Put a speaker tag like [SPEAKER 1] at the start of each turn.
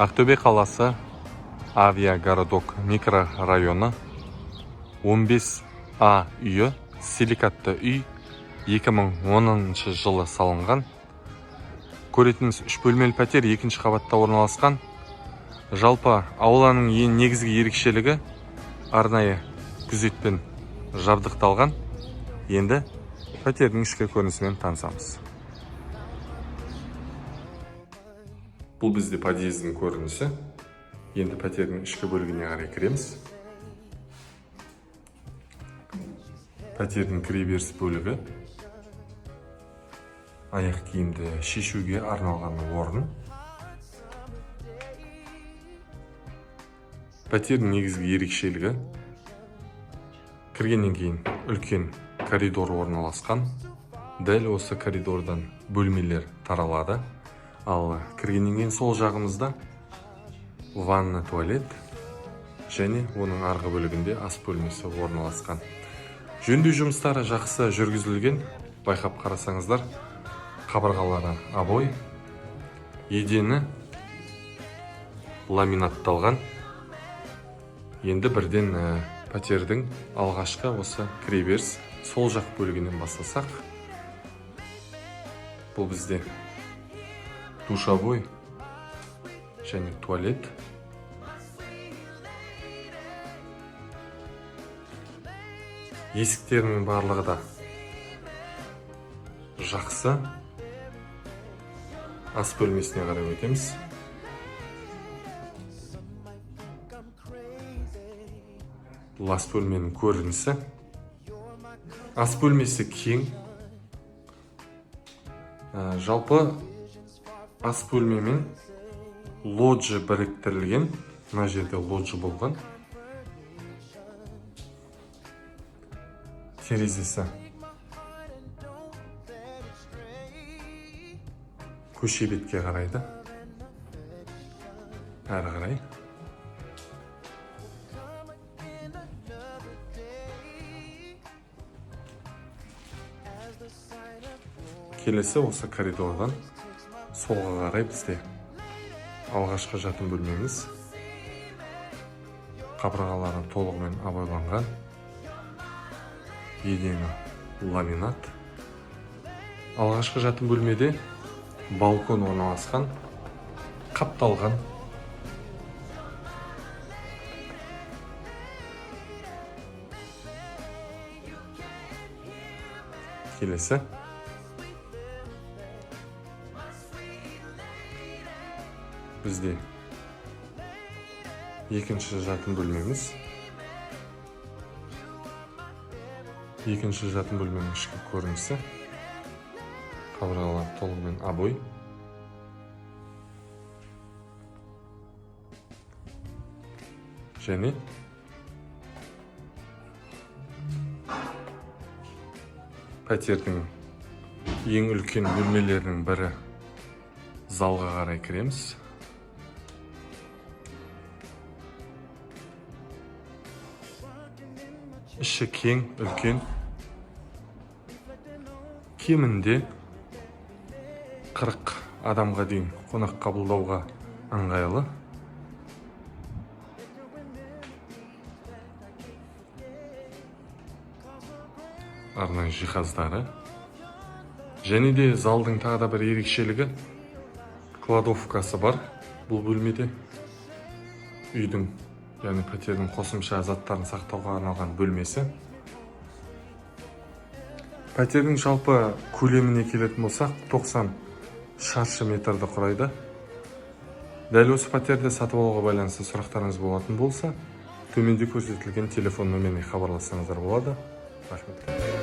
[SPEAKER 1] Ақтөбе қаласы Авиагородок микрорайоны 15А үйі, силикатты үй, 2010 жылы салынған. Көретініміз 3 бөлмелі пәтер, 2-ші қабатта орналасқан. Жалпы ауланың ең негізгі ерекшелігі арнайы күзетпен жабдықталған. Енді пәтердің ішкі көрінісімен танысамыз. Бұл бізде подъездің көрінісі. Енді пәтердің ішкі бөлігіне қарай кіреміз. Пәтердің кіреберіс бөлігі аяқ киімді шешуге арналған орын. Пәтердің негізгі ерекшелігі кіргеннен кейін үлкен коридор орналасқан. Дәл осы коридордан бөлмелер таралады. Ал кіргеннен кейін сол жағымызда ванна, туалет және оның арғы бөлігінде ас бөлмесі орналасқан. Жөндеу жұмыстары жақсы жүргізілген. Байқап қарасаңыздар, қабырғалары обой, едені ламинатталған. Енді бірден пәтердің алғашқы осы кіреберіс сол жақ бөлігінен бастасақ. Бұл бізде душовой және туалет. Есіктерінің барлығы да жақсы. Ас бөлмесіне қарай өтеміз. Бұл ас бөлменің көрінісі. Ас бөлмесі кең. Жалпы ас бөлмемен лоджи біріктірілген. Мына жерде лоджи болған. Терезесі көше бетке қарайды. Әрі қарай. Келесі осы коридордан солға қарай бізде алғашқы жатын бөлмеміз. Қабырғалары толығымен абайланған. Едені ламинат. Алғашқы жатын бөлмеде балкон орналасқан, қапталған. Келесі бізде екінші жатын бөлмеміз. Екінші жатын бөлменің ішкі көрінісі. Қабырғалар толығымен обой. Және пәтердің ең үлкен бөлмелерінің бірі залға қарай кіреміз. Іші кең, үлкен. Кемінде 40 адамға дейін қонақ қабылдауға ыңғайлы. Арнайы жиһаздары. Және де залдың тағы да бір ерекшелігі кладовкасы бар бұл бөлмеде. Үйдің, яғни пәтердің қосымша заттарын сақтауға арналған бөлмесі. Пәтердің жалпы көлеміне келетін болсақ, 90 шаршы метрді құрайды. Дәл осы пәтерді сатып алуға байланысты сұрақтарыңыз болатын болса, төменде көрсетілген телефон нөміріне хабарлассаңыздар болады. Рахмет.